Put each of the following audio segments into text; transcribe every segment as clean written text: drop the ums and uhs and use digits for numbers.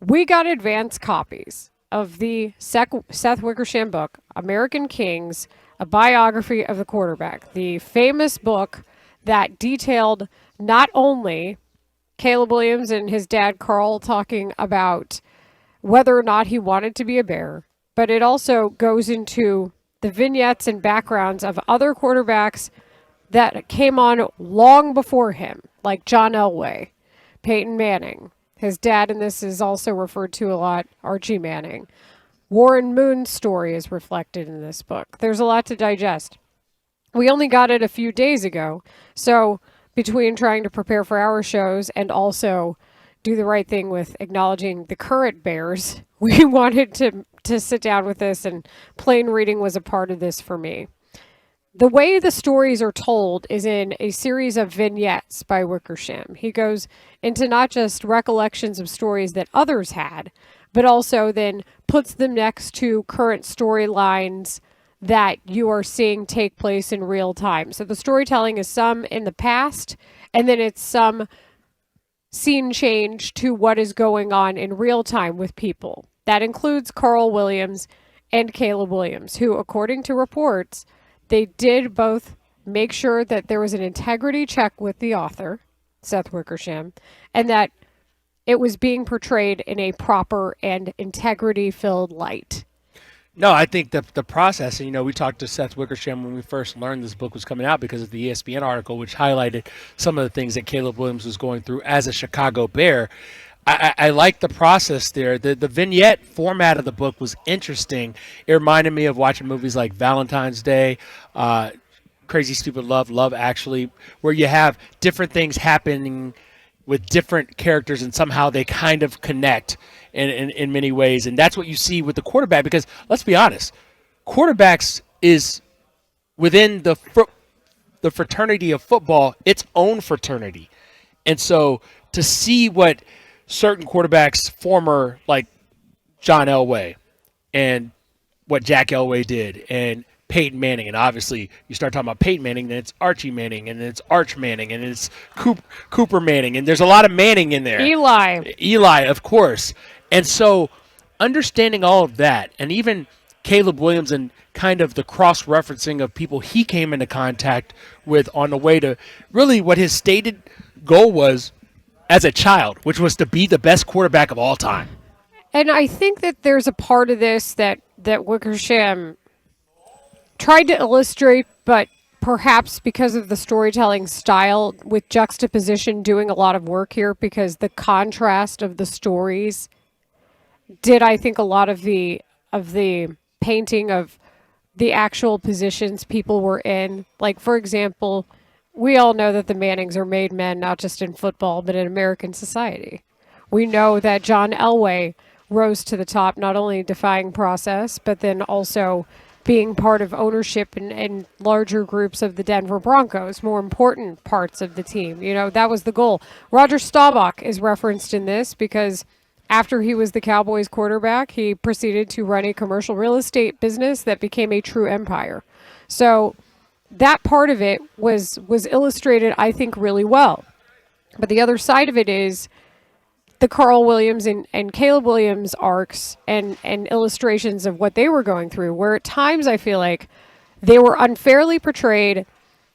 We got advance copies of the Seth Wickersham book, American Kings, a biography of the quarterback, the famous book that detailed not only Caleb Williams and his dad Carl talking about whether or not he wanted to be a Bear, but it also goes into the vignettes and backgrounds of other quarterbacks that came on long before him, like John Elway, Peyton Manning. His dad in this is also referred to a lot, Archie Manning. Warren Moon's story is reflected in this book. There's a lot to digest. We only got it a few days ago, so between trying to prepare for our shows and also do the right thing with acknowledging the current Bears, we wanted to sit down with this, and plain reading was a part of this for me. The way the stories are told is in a series of vignettes by Wickersham. He goes into not just recollections of stories that others had, but also then puts them next to current storylines that you are seeing take place in real time. So the storytelling is some in the past, and then it's some scene change to what is going on in real time with people. That includes Carl Williams and Caleb Williams, who, according to reports, they did both make sure that there was an integrity check with the author, Seth Wickersham, and that it was being portrayed in a proper and integrity-filled light. No, I think the process, and we talked to Seth Wickersham when we first learned this book was coming out because of the ESPN article, which highlighted some of the things that Caleb Williams was going through as a Chicago Bear. I like the process there. The vignette format of the book was interesting. It reminded me of watching movies like Valentine's Day, Crazy Stupid Love, Love Actually, where you have different things happening with different characters and somehow they kind of connect in many ways. And that's what you see with the quarterback because, let's be honest, quarterbacks is within the fraternity of football, its own fraternity. And so to see what certain quarterbacks, former like John Elway and what Jack Elway did and Peyton Manning, and obviously you start talking about Peyton Manning, then it's Archie Manning, and then it's Arch Manning, and it's Cooper Manning, and there's a lot of Manning in there. Eli, of course. And so understanding all of that, and even Caleb Williams and kind of the cross-referencing of people he came into contact with on the way to really what his stated goal was as a child, which was to be the best quarterback of all time. And I think that there's a part of this that Wickersham tried to illustrate, but perhaps because of the storytelling style with juxtaposition doing a lot of work here because the contrast of the stories did, I think, a lot of the painting of the actual positions people were in. Like, for example, we all know that the Mannings are made men, not just in football, but in American society. We know that John Elway rose to the top, not only defying process, but then also being part of ownership and larger groups of the Denver Broncos, more important parts of the team. That was the goal. Roger Staubach is referenced in this because after he was the Cowboys quarterback, he proceeded to run a commercial real estate business that became a true empire. So that part of it was illustrated, I think, really well. But the other side of it is the Carl Williams and Caleb Williams arcs and illustrations of what they were going through, where at times I feel like they were unfairly portrayed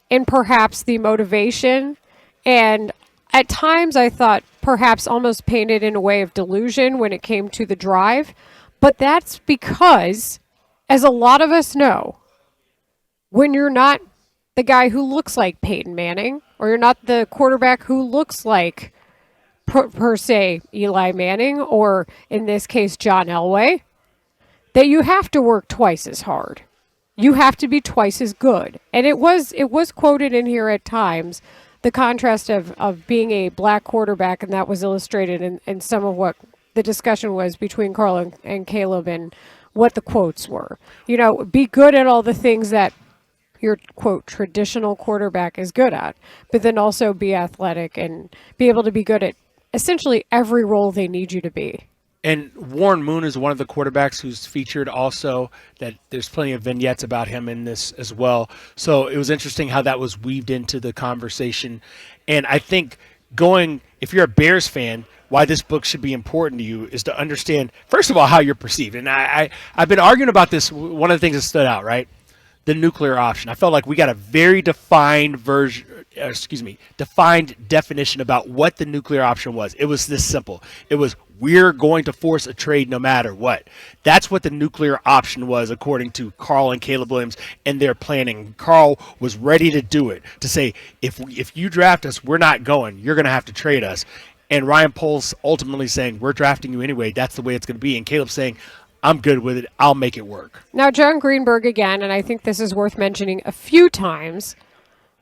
in perhaps the motivation, and at times I thought perhaps almost painted in a way of delusion when it came to the drive. But that's because, as a lot of us know, when you're not the guy who looks like Peyton Manning, or you're not the quarterback who looks like per se Eli Manning, or in this case John Elway, that you have to work twice as hard. You have to be twice as good. And it was quoted in here at times, the contrast of being a black quarterback, and that was illustrated in some of what the discussion was between Carl and Caleb and what the quotes were. Be good at all the things that your, quote, traditional quarterback is good at, but then also be athletic and be able to be good at essentially every role they need you to be. And Warren Moon is one of the quarterbacks who's featured also, that there's plenty of vignettes about him in this as well. So it was interesting how that was weaved into the conversation. And I think if you're a Bears fan, why this book should be important to you is to understand, first of all, how you're perceived. And I've been arguing about this. One of the things that stood out, right? The nuclear option. I felt like we got a very defined defined definition about what the nuclear option was. It was this simple. It was, we're going to force a trade no matter what. That's what the nuclear option was, according to Carl and Caleb Williams and their planning. Carl was ready to do it, to say, if you draft us, we're not going. You're going to have to trade us. And Ryan Poles ultimately saying, we're drafting you anyway. That's the way it's going to be. And Caleb saying, I'm good with it. I'll make it work. Now, John Greenberg, again, and I think this is worth mentioning a few times,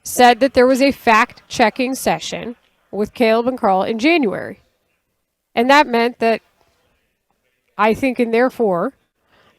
said that there was a fact-checking session with Caleb and Carl in January. And that meant that, I think, and therefore,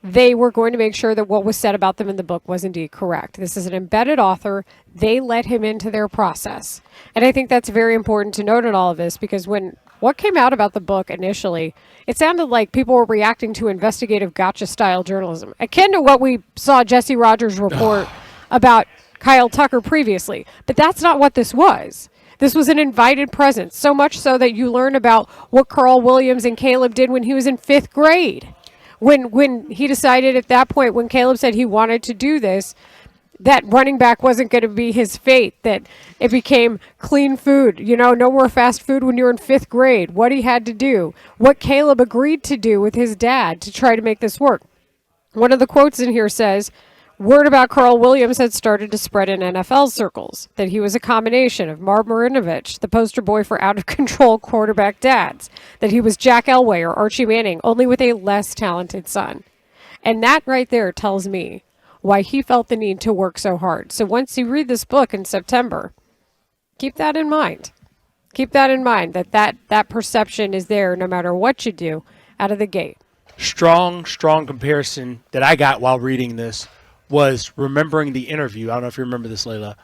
they were going to make sure that what was said about them in the book was indeed correct. This is an embedded author. They let him into their process. And I think that's very important to note in all of this, because what came out about the book initially, it sounded like people were reacting to investigative gotcha-style journalism, akin to what we saw Jesse Rogers report about Kyle Tucker previously. But that's not what this was. This was an invited presence, so much so that you learn about what Carl Williams and Caleb did when he was in 5th grade. When he decided at that point, when Caleb said he wanted to do this, that running back wasn't going to be his fate, that it became clean food, no more fast food when you're in 5th grade, what he had to do, what Caleb agreed to do with his dad to try to make this work. One of the quotes in here says, word about Carl Williams had started to spread in NFL circles, that he was a combination of Marv Marinovich, the poster boy for out-of-control quarterback dads, that he was Jack Elway or Archie Manning, only with a less talented son. And that right there tells me why he felt the need to work so hard. So once you read this book in September, keep that in mind. Keep that in mind, that perception is there no matter what you do out of the gate. Strong comparison that I got while reading this was remembering the interview, I don't know if you remember this, Leila,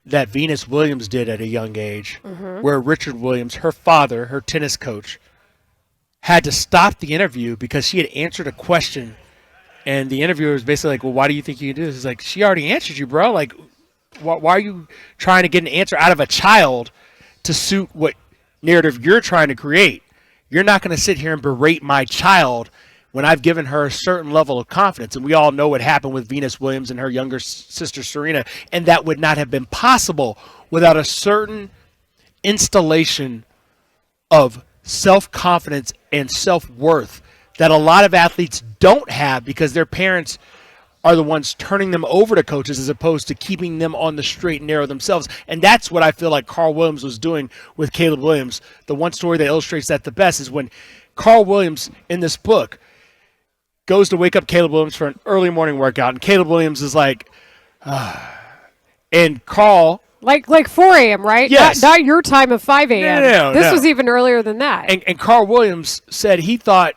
that Venus Williams did at a young age, where Richard Williams, her father, her tennis coach, had to stop the interview because she had answered a question. And the interviewer was basically like, well, why do you think you can do this? It's like, she already answered you, bro. Like, why are you trying to get an answer out of a child to suit what narrative you're trying to create? You're not going to sit here and berate my child when I've given her a certain level of confidence. And we all know what happened with Venus Williams and her younger sister, Serena. And that would not have been possible without a certain installation of self-confidence and self-worth that a lot of athletes don't have because their parents are the ones turning them over to coaches as opposed to keeping them on the straight and narrow themselves. And that's what I feel like Carl Williams was doing with Caleb Williams. The one story that illustrates that the best is when Carl Williams in this book goes to wake up Caleb Williams for an early morning workout, and Caleb Williams is like, and Carl... Like 4 a.m., right? Yes. Not your time of 5 a.m. No, this was even earlier than that. And Carl Williams said he thought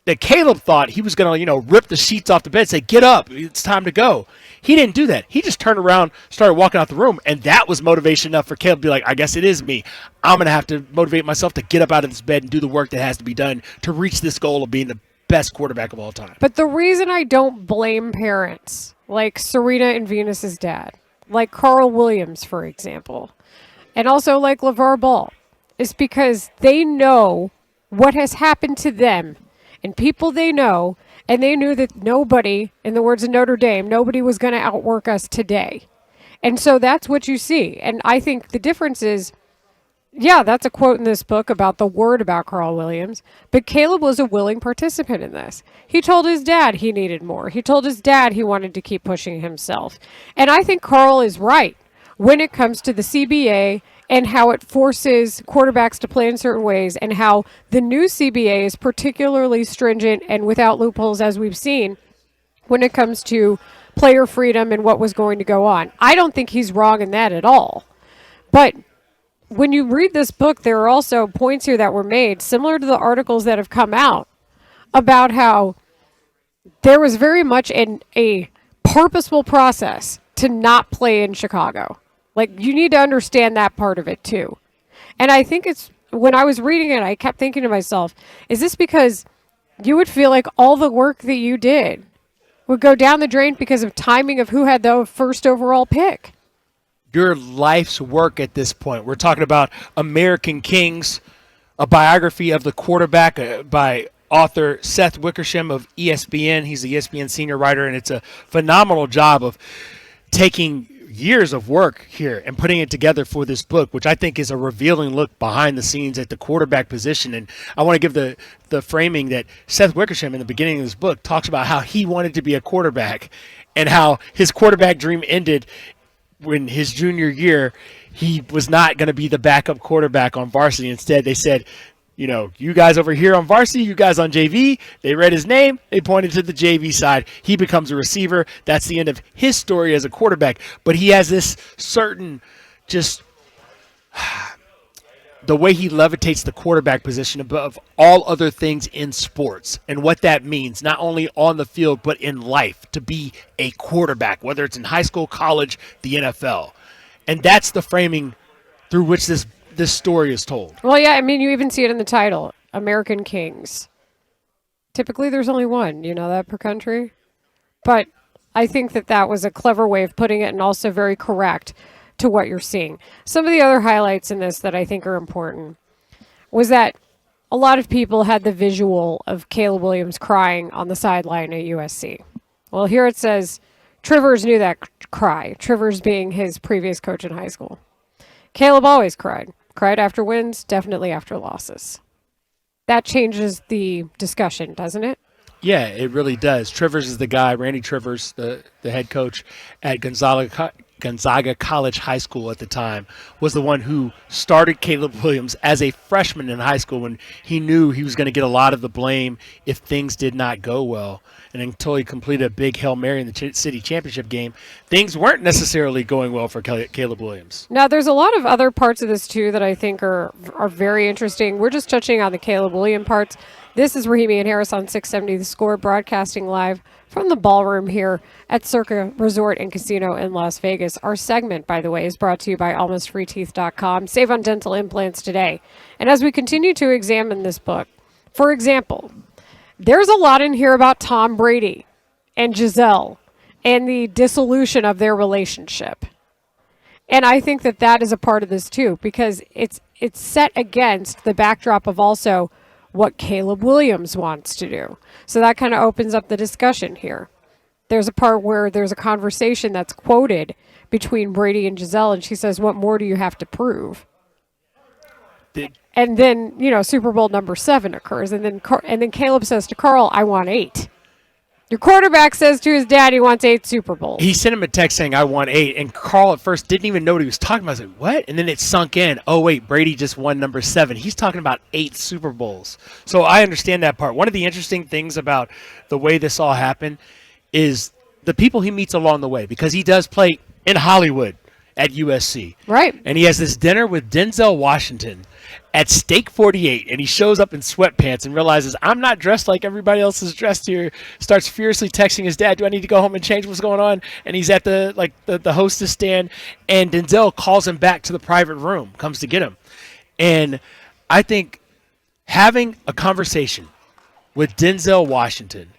that Caleb thought he was going to, rip the sheets off the bed and say, get up, it's time to go. He didn't do that. He just turned around, started walking out the room, and that was motivation enough for Caleb to be like, I guess it is me. I'm going to have to motivate myself to get up out of this bed and do the work that has to be done to reach this goal of being the best quarterback of all time. But the reason I don't blame parents like Serena and Venus's dad, like Carl Williams, for example, and also like LeVar Ball, is because they know what has happened to them and people they know, and they knew that nobody, in the words of Notre Dame, nobody was going to outwork us today. And so that's what you see. And I think the difference is, yeah, that's a quote in this book about the word about Carl Williams, but Caleb was a willing participant in this. He told his dad he needed more. He told his dad he wanted to keep pushing himself. And I think Carl is right when it comes to the CBA and how it forces quarterbacks to play in certain ways, and how the new CBA is particularly stringent and without loopholes, as we've seen, when it comes to player freedom and what was going to go on. I don't think he's wrong in that at all. But when you read this book, there are also points here that were made, similar to the articles that have come out, about how there was very much a purposeful process to not play in Chicago. Like, you need to understand that part of it, too. And I think it's, when I was reading it, I kept thinking to myself, is this because you would feel like all the work that you did would go down the drain because of timing of who had the first overall pick? your life's work at this point. We're talking about American Kings, a biography of the quarterback by author Seth Wickersham of ESPN. He's the ESPN senior writer, and it's a phenomenal job of taking years of work here and putting it together for this book, which I think is a revealing look behind the scenes at the quarterback position. And I want to give the framing that Seth Wickersham in the beginning of this book talks about how he wanted to be a quarterback and how his quarterback dream ended when his junior year he was not going to be the backup quarterback on varsity. Instead, they said, you know, you guys over here on varsity, you guys on JV. They read his name. They pointed to the JV side. He becomes a receiver. That's the end of his story as a quarterback. But he has this certain just the way he levitates the quarterback position above all other things in sports and what that means, not only on the field, but in life, to be a quarterback, whether it's in high school, college, the NFL. And that's the framing through which this story is told. Well, yeah, I mean, you even see it in the title, American Kings. Typically, there's only one, you know that, per country? But I think that was a clever way of putting it and also very correct to what you're seeing. Some of the other highlights in this that I think are important was that a lot of people had the visual of Caleb Williams crying on the sideline at USC. Well, here it says, Trivers knew that cry, Trivers being his previous coach in high school. Caleb always cried. Cried after wins, definitely after losses. That changes the discussion, doesn't it? Yeah, it really does. Trivers is the guy, Randy Trivers, the head coach at Gonzaga College High School at the time, was the one who started Caleb Williams as a freshman in high school when he knew he was going to get a lot of the blame if things did not go well. And until he completed a big Hail Mary in the city championship game, things weren't necessarily going well for Caleb Williams. Now, there's a lot of other parts of this, too, that I think are very interesting. We're just touching on the Caleb Williams parts. This is Rahimi and Harris on 670 The Score, broadcasting live from the ballroom here at Circa Resort and Casino in Las Vegas. Our segment, by the way, is brought to you by AlmostFreeTeeth.com. Save on dental implants today. And as we continue to examine this book, for example, there's a lot in here about Tom Brady and Giselle and the dissolution of their relationship. And I think that is a part of this too, because it's set against the backdrop of also what Caleb Williams wants to do. So that kind of opens up the discussion here. There's a part where there's a conversation that's quoted between Brady and Giselle, and she says, "What more do you have to prove?" And then, you know, Super Bowl number 7 occurs, and then Caleb says to Carl, "I want 8." Your quarterback says to his dad he wants 8 Super Bowls. He sent him a text saying, "I want 8," and Carl at first didn't even know what he was talking about. I was like, what? And then it sunk in. Oh, wait, Brady just won number 7. He's talking about 8 Super Bowls. So I understand that part. One of the interesting things about the way this all happened is the people he meets along the way, because he does play in Hollywood at USC. Right. And he has this dinner with Denzel Washington at Steak 48, and he shows up in sweatpants and realizes, I'm not dressed like everybody else is dressed here. Starts furiously texting his dad, do I need to go home and change what's going on? And he's at the hostess stand, and Denzel calls him back to the private room, comes to get him. And I think having a conversation with Denzel Washington,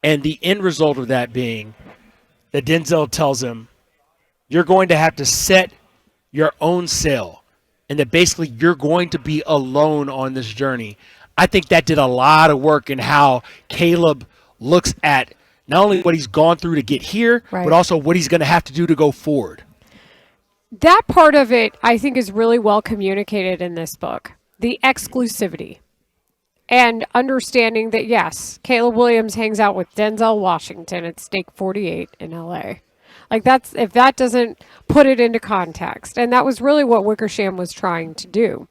and the end result of that being that Denzel tells him, you're going to have to set your own sail, and that basically you're going to be alone on this journey. I think that did a lot of work in how Caleb looks at not only what he's gone through to get here, right, but also what he's going to have to do to go forward. That part of it, I think, is really well communicated in this book. The exclusivity. And understanding that, yes, Caleb Williams hangs out with Denzel Washington at Steak 48 in L.A. Like, that's, if that doesn't put it into context. And that was really what Wickersham was trying to do.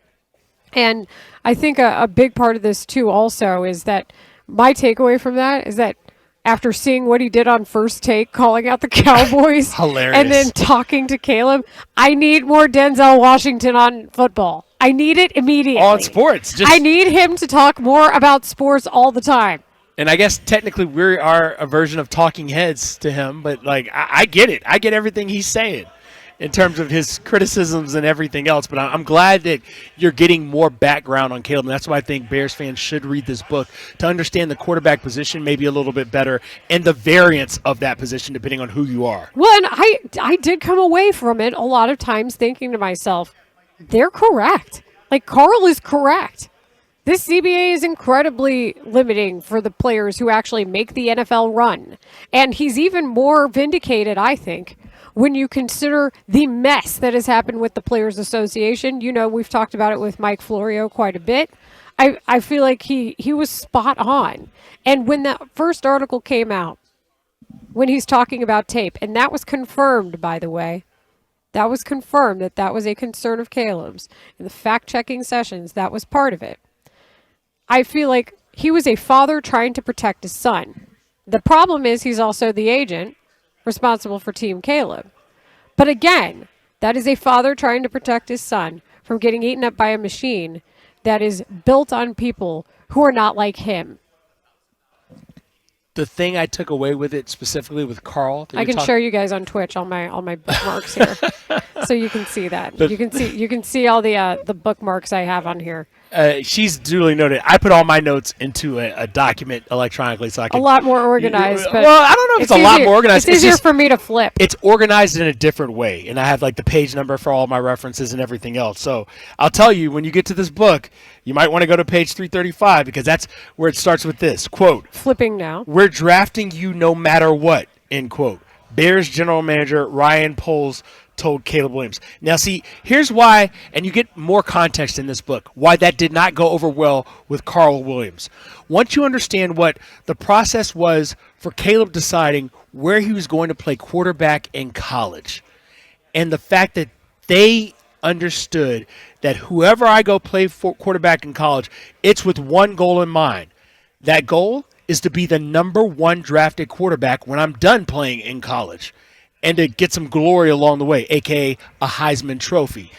And I think a big part of this, too, also, is that my takeaway from that is that after seeing what he did on First Take, calling out the Cowboys, hilarious, and then talking to Caleb, I need more Denzel Washington on football. I need it immediately. On sports. I need him to talk more about sports all the time. And I guess technically we are a version of talking heads to him, but like I get it. I get everything he's saying. in terms of his criticisms and everything else. But I'm glad that you're getting more background on Caleb. And that's why I think Bears fans should read this book to understand the quarterback position maybe a little bit better and the variance of that position depending on who you are. Well, and I did come away from it a lot of times thinking to myself, they're correct. Like, Carl is correct. This CBA is incredibly limiting for the players who actually make the NFL run. And he's even more vindicated, I think, when you consider the mess that has happened with the Players Association. You know, we've talked about it with Mike Florio quite a bit. I feel like he was spot on. And when that first article came out, when he's talking about tape, and that was confirmed, by the way, that was confirmed that was a concern of Caleb's. In the fact-checking sessions, that was part of it. I feel like he was a father trying to protect his son. The problem is he's also the agent responsible for Team Caleb. But again, that is a father trying to protect his son from getting eaten up by a machine that is built on people who are not like him. The thing I took away with it specifically with Carl. I can show you guys on Twitch all my bookmarks here, so you can see that. You can see all the bookmarks I have on here. She's duly noted. I put all my notes into a document electronically, so I can. A lot more organized. But well, I don't know if it's a lot more organized. It's easier for me to flip. It's organized in a different way, and I have like the page number for all my references and everything else. So I'll tell you, when you get to this book, you might want to go to page 335 because that's where it starts with this quote. Flipping now. We're drafting you no matter what, end quote. Bears general manager Ryan Poles told Caleb Williams. Now, see, here's why, and you get more context in this book, why that did not go over well with Carl Williams. Once you understand what the process was for Caleb deciding where he was going to play quarterback in college, and the fact that they understood that whoever I go play for quarterback in college, it's with one goal in mind. That goal is to be the number one drafted quarterback when I'm done playing in college, and to get some glory along the way, a.k.a. a Heisman Trophy.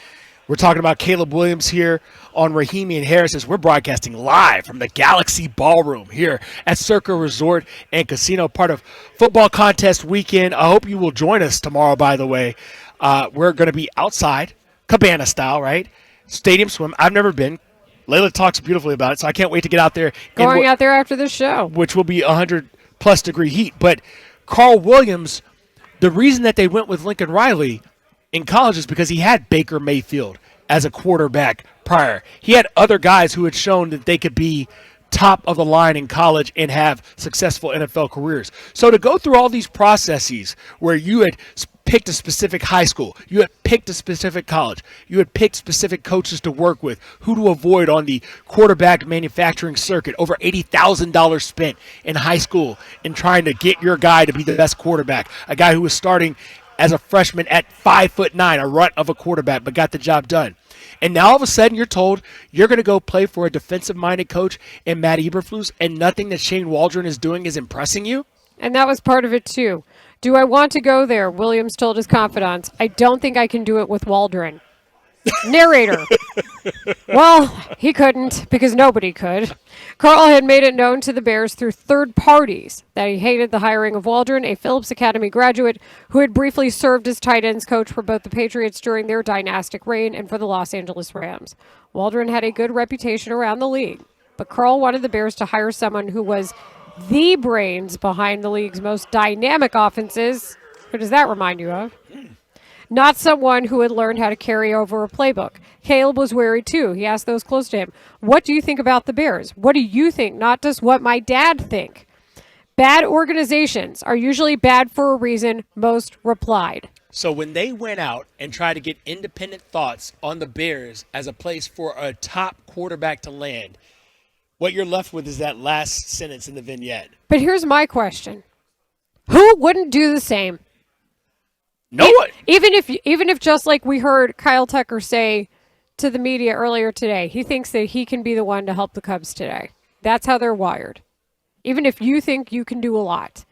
We're talking about Caleb Williams here on Rahimi and Harris. We're broadcasting live from the Galaxy Ballroom here at Circa Resort and Casino, part of Football Contest Weekend. I hope you will join us tomorrow, by the way. We're going to be outside, cabana style, right? Stadium swim. I've never been. Leila talks beautifully about it, so I can't wait to get out there. Going out there after the show. Which will be 100-plus degree heat. But Carl Williams, the reason that they went with Lincoln Riley in college is because he had Baker Mayfield as a quarterback prior. He had other guys who had shown that they could be top of the line in college and have successful NFL careers. So to go through all these processes where you had picked a specific high school, you had picked a specific college, you had picked specific coaches to work with, who to avoid on the quarterback manufacturing circuit, over $80,000 spent in high school in trying to get your guy to be the best quarterback, a guy who was starting as a freshman at 5'9", a runt of a quarterback, but got the job done. And now all of a sudden you're told you're going to go play for a defensive-minded coach in Matt Eberflus, and nothing that Shane Waldron is doing is impressing you? And that was part of it, too. Do I want to go there? Williams told his confidants. I don't think I can do it with Waldron. Narrator. Well, he couldn't because nobody could. Carl had made it known to the Bears through third parties that he hated the hiring of Waldron, a Phillips Academy graduate who had briefly served as tight ends coach for both the Patriots during their dynastic reign and for the Los Angeles Rams. Waldron had a good reputation around the league, but Carl wanted the Bears to hire someone who was the brains behind the league's most dynamic offenses. Who does that remind you of? Not someone who had learned how to carry over a playbook. Caleb was wary, too. He asked those close to him, what do you think about the Bears? What do you think? Not just what my dad think. Bad organizations are usually bad for a reason, most replied. So when they went out and tried to get independent thoughts on the Bears as a place for a top quarterback to land, what you're left with is that last sentence in the vignette. But here's my question. Who wouldn't do the same? No one. Even if just like we heard Kyle Tucker say to the media earlier today, he thinks that he can be the one to help the Cubs today. That's how they're wired. Even if you think you can do a lot.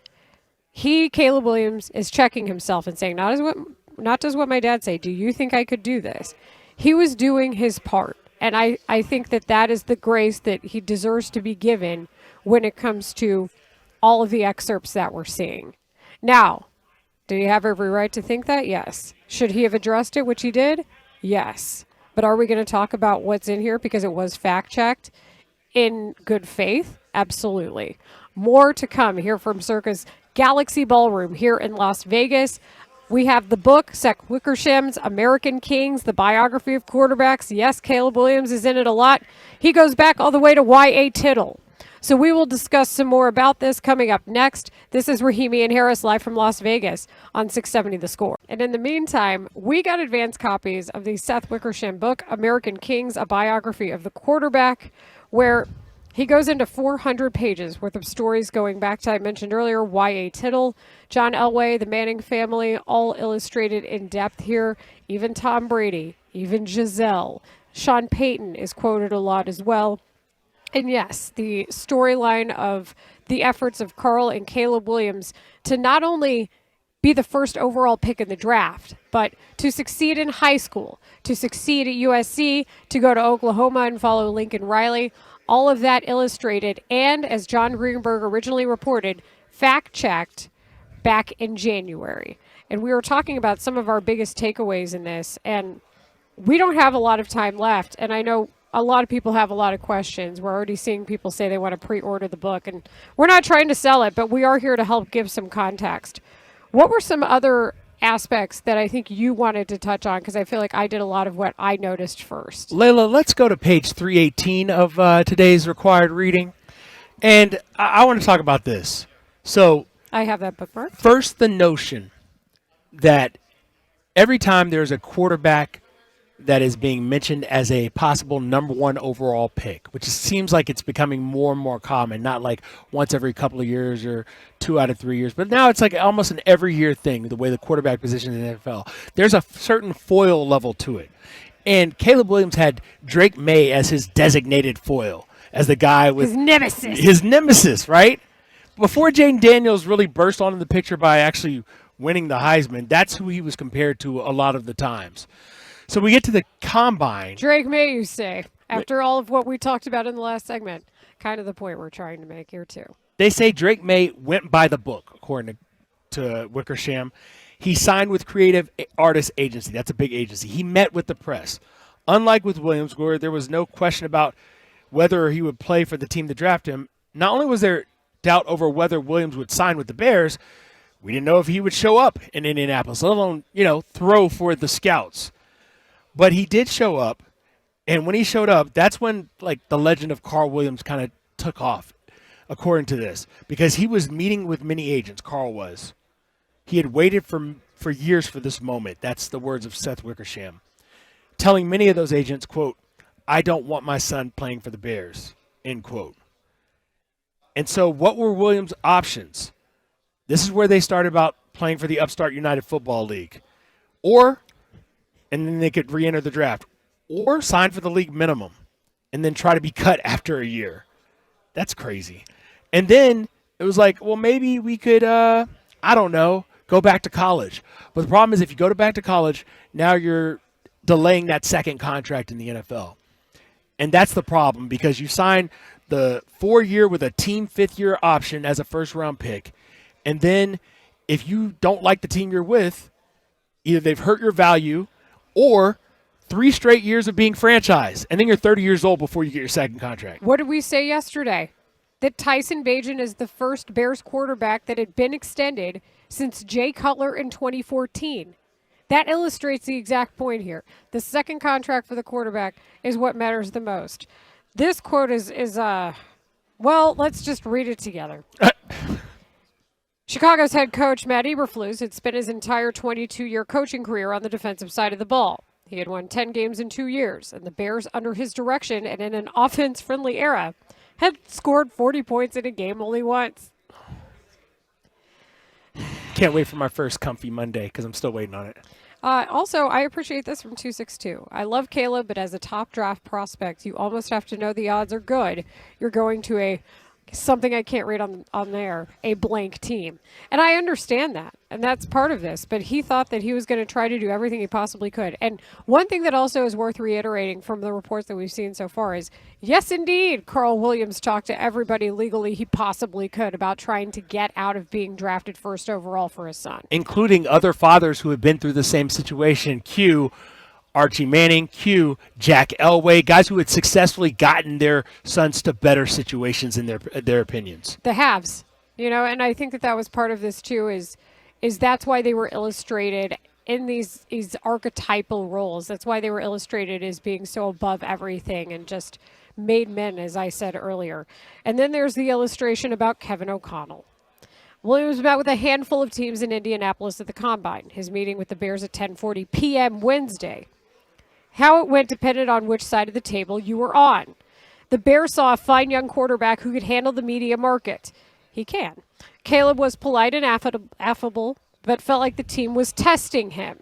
Caleb Williams, is checking himself and saying, not does what my dad say, do you think I could do this? He was doing his part. And I think that is the grace that he deserves to be given when it comes to all of the excerpts that we're seeing. Now, Did he have every right to think that? Yes. Should he have addressed it, which he did? Yes. But are we going to talk about what's in here because it was fact-checked in good faith? Absolutely. More to come here from Circus Galaxy Ballroom here in Las Vegas. We have the book, Seth Wickersham's American Kings, the biography of quarterbacks. Yes, Caleb Williams is in it a lot. He goes back all the way to Y.A. Tittle. So we will discuss some more about this coming up next. This is Rahimi and Harris live from Las Vegas on 670 The Score. And in the meantime, we got advance copies of the Seth Wickersham book, American Kings, a biography of the quarterback, where he goes into 400 pages worth of stories going back to, I mentioned earlier, Y.A. Tittle, John Elway, the Manning family, all illustrated in depth here. Even Tom Brady, even Giselle. Sean Peyton is quoted a lot as well. And yes, the storyline of the efforts of Carl and Caleb Williams to not only be the first overall pick in the draft, but to succeed in high school, to succeed at USC, to go to Oklahoma and follow Lincoln Riley, all of that illustrated and, as John Greenberg originally reported, fact-checked back in January. And we were talking about some of our biggest takeaways in this, and we don't have a lot of time left, and I know a lot of people have a lot of questions. We're already seeing people say they want to pre-order the book, and we're not trying to sell it, but we are here to help give some context. What were some other aspects that I think you wanted to touch on? Because I feel like I did a lot of what I noticed first. Leila, let's go to page 318 of today's required reading. And I want to talk about this. So I have that bookmarked. first, the notion that every time there's a quarterback that is being mentioned as a possible number one overall pick, which seems like it's becoming more and more common, not like once every couple of years or 2 out of 3 years, but now it's like almost an every year thing, the way the quarterback position in the NFL. There's a certain foil level to it. And Caleb Williams had Drake May as his designated foil, as the guy with his nemesis, right? Before Jane Daniels really burst onto the picture by actually winning the Heisman, that's who he was compared to a lot of the times. So we get to the combine. Drake May, you say, after all of what we talked about in the last segment. Kind of the point we're trying to make here, too. They say Drake May went by the book, according to Wickersham. He signed with Creative Artists Agency. That's a big agency. He met with the press. Unlike with Williams, where there was no question about whether he would play for the team to draft him, not only was there doubt over whether Williams would sign with the Bears, we didn't know if he would show up in Indianapolis, let alone, throw for the scouts. But he did show up, and when he showed up, that's when the legend of Carl Williams kind of took off, according to this, because he was meeting with many agents. Carl was. He had waited for years for this moment. That's the words of Seth Wickersham, telling many of those agents, quote, "I don't want my son playing for the Bears," end quote. And so what were Williams' options? This is where they started about playing for the upstart United Football League, and then they could re-enter the draft, or sign for the league minimum and then try to be cut after a year. That's crazy. And then it was like, well, maybe we could, go back to college. But the problem is if you go back to college, now you're delaying that second contract in the NFL. And that's the problem, because you sign the 4-year with a team 5th-year option as a first-round pick. And then if you don't like the team you're with, either they've hurt your value or 3 straight years of being franchised, and then you're 30 years old before you get your second contract. What did we say yesterday? That Tyson Bagent is the first Bears quarterback that had been extended since Jay Cutler in 2014. That illustrates the exact point here. The second contract for the quarterback is what matters the most. This quote is let's just read it together. Chicago's head coach, Matt Eberflus, had spent his entire 22-year coaching career on the defensive side of the ball. He had won 10 games in 2 years, and the Bears, under his direction and in an offense-friendly era, had scored 40 points in a game only once. Can't wait for my first comfy Monday because I'm still waiting on it. Also, I appreciate this from 262. I love Caleb, but as a top draft prospect, you almost have to know the odds are good. You're going to a something I can't read on there, a blank team. And I understand that. And that's part of this. But he thought that he was going to try to do everything he possibly could. And one thing that also is worth reiterating from the reports that we've seen so far is, yes, indeed, Carl Williams talked to everybody legally he possibly could about trying to get out of being drafted first overall for his son. Including other fathers who have been through the same situation. Cue Archie Manning, Cue Jack Elway, guys who had successfully gotten their sons to better situations in their opinions. The haves, and I think that was part of this too. Is that's why they were illustrated in these archetypal roles. That's why they were illustrated as being so above everything and just made men, as I said earlier. And then there's the illustration about Kevin O'Connell. Williams met with a handful of teams in Indianapolis at the Combine. His meeting with the Bears at 10:40 p.m. Wednesday. How it went depended on which side of the table you were on. The Bears saw a fine young quarterback who could handle the media market. He can. Caleb was polite and affable, but felt like the team was testing him,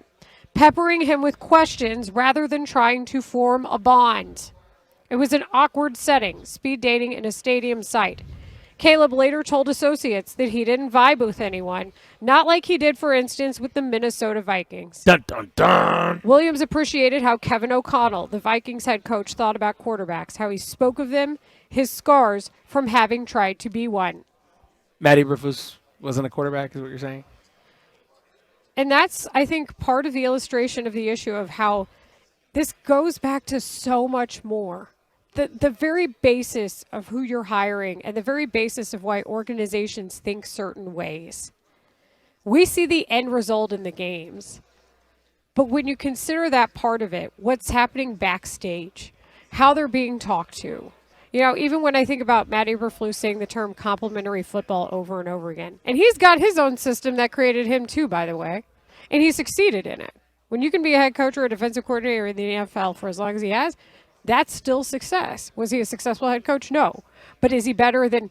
peppering him with questions rather than trying to form a bond. It was an awkward setting, speed dating in a stadium site. Caleb later told associates that he didn't vibe with anyone, not like he did, for instance, with the Minnesota Vikings. Dun, dun, dun. Williams appreciated how Kevin O'Connell, the Vikings head coach, thought about quarterbacks, how he spoke of them, his scars from having tried to be one. Matt Eberflus wasn't a quarterback, is what you're saying? And that's, I think, part of the illustration of the issue of how this goes back to so much more. The very basis of who you're hiring and the very basis of why organizations think certain ways. We see the end result in the games. But when you consider that part of it, what's happening backstage, how they're being talked to. Even when I think about Matt Eberflus saying the term complementary football over and over again. And he's got his own system that created him too, by the way. And he succeeded in it. When you can be a head coach or a defensive coordinator in the NFL for as long as he has, that's still success. Was he a successful head coach? No. But is he better than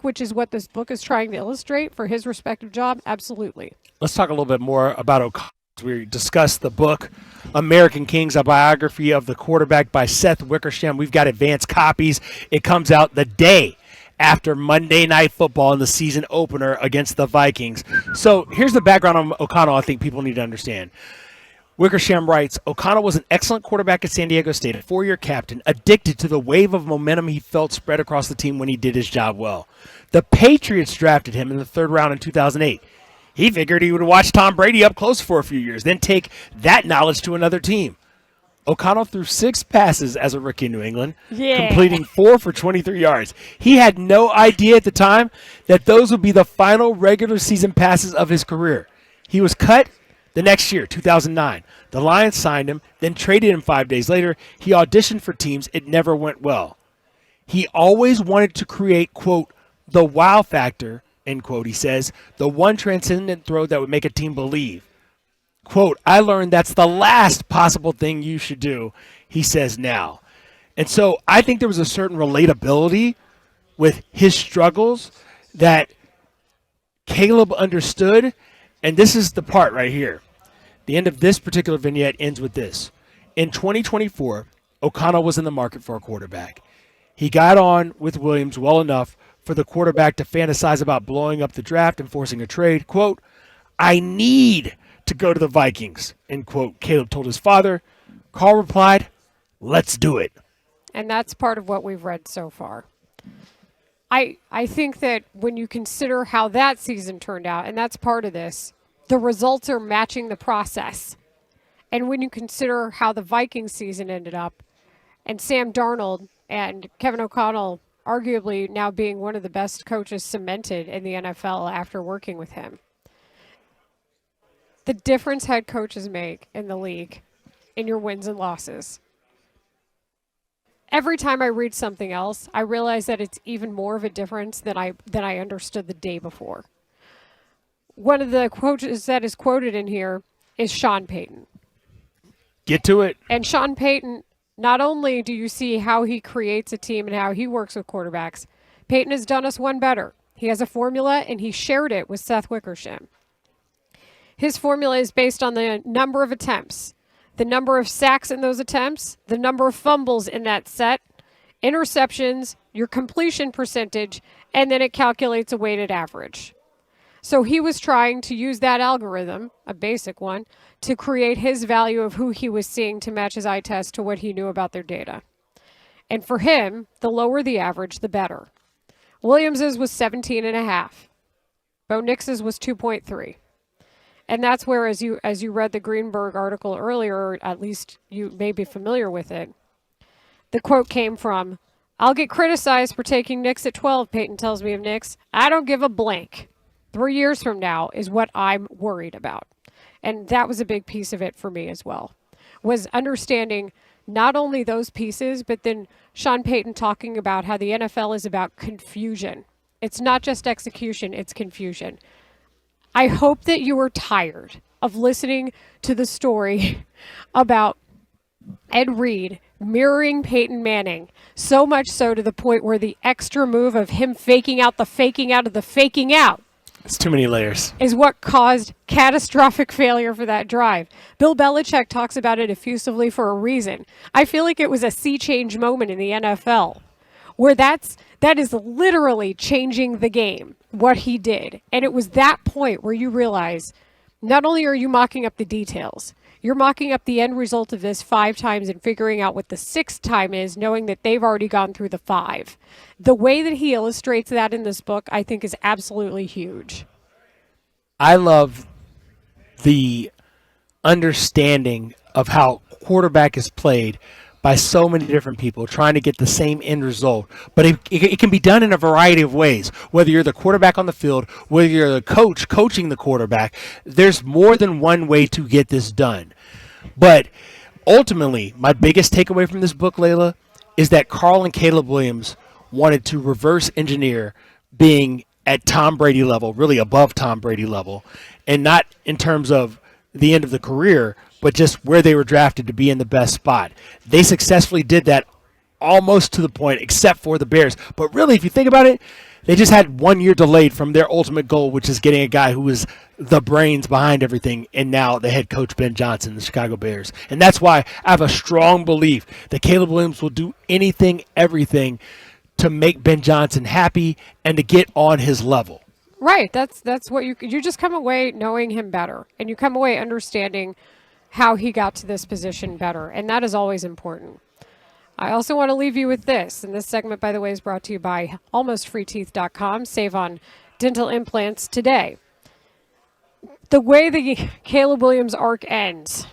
which is what this book is trying to illustrate for his respective job? Absolutely. Let's talk a little bit more about O'Connell. We discussed the book, American Kings, a biography of the quarterback by Seth Wickersham. We've got advanced copies. It comes out the day after Monday Night Football in the season opener against the Vikings. So here's the background on O'Connell I think people need to understand. Wickersham writes, O'Connell was an excellent quarterback at San Diego State, a four-year captain, addicted to the wave of momentum he felt spread across the team when he did his job well. The Patriots drafted him in the third round in 2008. He figured he would watch Tom Brady up close for a few years, then take that knowledge to another team. O'Connell threw 6 passes as a rookie in New England, completing 4 for 23 yards. He had no idea at the time that those would be the final regular season passes of his career. He was cut the next year, 2009. The Lions signed him, then traded him 5 days later. He auditioned for teams. It never went well. He always wanted to create, quote, the wow factor, end quote, he says, the one transcendent throw that would make a team believe. Quote, I learned that's the last possible thing you should do, he says now. And so I think there was a certain relatability with his struggles that Caleb understood. And this is the part right here. The end of this particular vignette ends with this. In 2024, O'Connell was in the market for a quarterback. He got on with Williams well enough for the quarterback to fantasize about blowing up the draft and forcing a trade. Quote, I need to go to the Vikings, end quote, Caleb told his father. Carl replied, let's do it. And that's part of what we've read so far. I think that when you consider how that season turned out, and that's part of this, the results are matching the process. And when you consider how the Vikings season ended up, and Sam Darnold and Kevin O'Connell arguably now being one of the best coaches cemented in the NFL after working with him. The difference head coaches make in the league in your wins and losses. Every time I read something else, I realize that it's even more of a difference than I understood the day before. One of the quotes that is quoted in here is Sean Peyton. Get to it. And Sean Peyton, not only do you see how he creates a team and how he works with quarterbacks, Peyton has done us one better. He has a formula, and he shared it with Seth Wickersham. His formula is based on the number of attempts, the number of sacks in those attempts, the number of fumbles in that set, interceptions, your completion percentage, and then it calculates a weighted average. So he was trying to use that algorithm, a basic one, to create his value of who he was seeing to match his eye test to what he knew about their data. And for him, the lower the average, the better. Williams's was 17.5. Bo Nix's was 2.3. And that's where, as you read the Greenberg article earlier, or at least you may be familiar with it, the quote came from, "I'll get criticized for taking Nix at 12, Peyton tells me of Nix. I don't give a blank. 3 years from now is what I'm worried about." And that was a big piece of it for me as well, was understanding not only those pieces, but then Sean Payton talking about how the NFL is about confusion. It's not just execution, it's confusion. I hope that you are tired of listening to the story about Ed Reed mirroring Peyton Manning, so much so to the point where the extra move of him faking out the faking out of the faking out, It's too many layers. is what caused catastrophic failure for that drive. Bill Belichick talks about it effusively for a reason. I feel like it was a sea change moment in the NFL, where that is literally changing the game, what he did. And it was that point where you realize not only are you mocking up the details, you're mocking up the end result of this 5 times and figuring out what the 6th time is, knowing that they've already gone through the 5. The way that he illustrates that in this book, I think, is absolutely huge. I love the understanding of how quarterback is played by so many different people trying to get the same end result. But it can be done in a variety of ways. Whether you're the quarterback on the field, whether you're the coach coaching the quarterback, there's more than one way to get this done. But ultimately, my biggest takeaway from this book, Leila, is that Carl and Caleb Williams wanted to reverse engineer being at Tom Brady level, really above Tom Brady level, and not in terms of the end of the career, but just where they were drafted to be in the best spot. They successfully did that almost to the point, except for the Bears. But really, if you think about it, they just had 1 year delayed from their ultimate goal, which is getting a guy who is the brains behind everything, and now the head coach, Ben Johnson, the Chicago Bears. And that's why I have a strong belief that Caleb Williams will do anything, everything to make Ben Johnson happy and to get on his level. Right. That's what you just come away knowing him better, and you come away understanding how he got to this position better, and that is always important. I also want to leave you with this, and this segment, by the way, is brought to you by almostfreeteeth.com. Save on dental implants today. The way the Caleb Williams arc ends,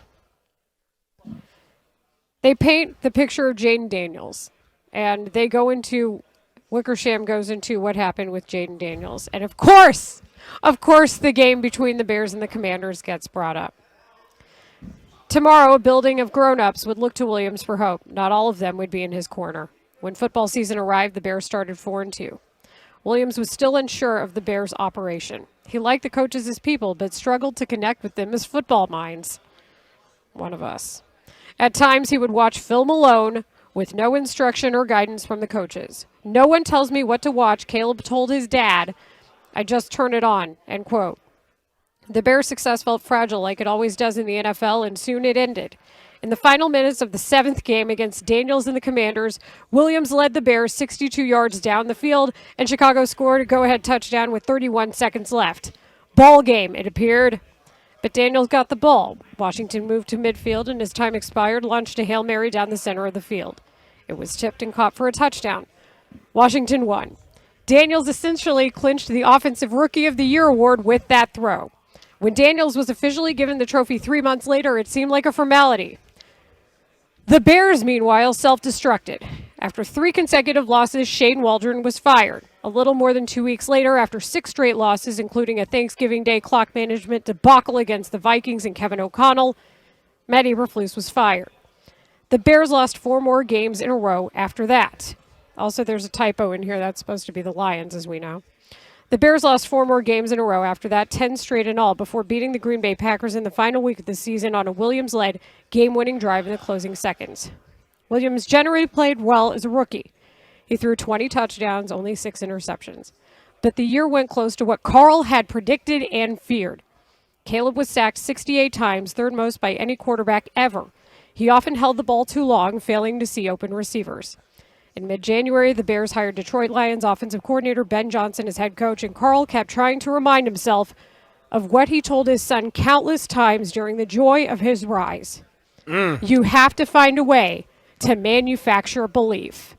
they paint the picture of Jaden Daniels, and they go into, Wickersham goes into what happened with Jaden Daniels. And of course, the game between the Bears and the Commanders gets brought up. Tomorrow, a building of grown-ups would look to Williams for hope. Not all of them would be in his corner. When football season arrived, the Bears started 4-2. Williams was still unsure of the Bears' operation. He liked the coaches as people, but struggled to connect with them as football minds. One of us. At times, he would watch film alone, with no instruction or guidance from the coaches. "No one tells me what to watch," Caleb told his dad. "I just turn it on," end quote. The Bears' success felt fragile like it always does in the NFL, and soon it ended. In the final minutes of the 7th game against Daniels and the Commanders, Williams led the Bears 62 yards down the field, and Chicago scored a go-ahead touchdown with 31 seconds left. Ball game, it appeared. But Daniels got the ball. Washington moved to midfield, and as time expired, launched a Hail Mary down the center of the field. It was tipped and caught for a touchdown. Washington won. Daniels essentially clinched the Offensive Rookie of the Year award with that throw. When Daniels was officially given the trophy 3 months later, it seemed like a formality. The Bears, meanwhile, self-destructed. After 3 consecutive losses, Shane Waldron was fired. A little more than 2 weeks later, after 6 straight losses, including a Thanksgiving Day clock management debacle against the Vikings and Kevin O'Connell, Matt Eberflus was fired. The Bears lost 4 more games in a row after that. Also, there's a typo in here. That's supposed to be the Lions, as we know. The Bears lost 4 more games in a row after that, 10 straight in all, before beating the Green Bay Packers in the final week of the season on a Williams-led game-winning drive in the closing seconds. Williams generally played well as a rookie. He threw 20 touchdowns, only 6 interceptions. But the year went close to what Carl had predicted and feared. Caleb was sacked 68 times, third most by any quarterback ever. He often held the ball too long, failing to see open receivers. In mid-January, the Bears hired Detroit Lions offensive coordinator Ben Johnson as head coach, and Carl kept trying to remind himself of what he told his son countless times during the joy of his rise. You have to find a way to manufacture belief.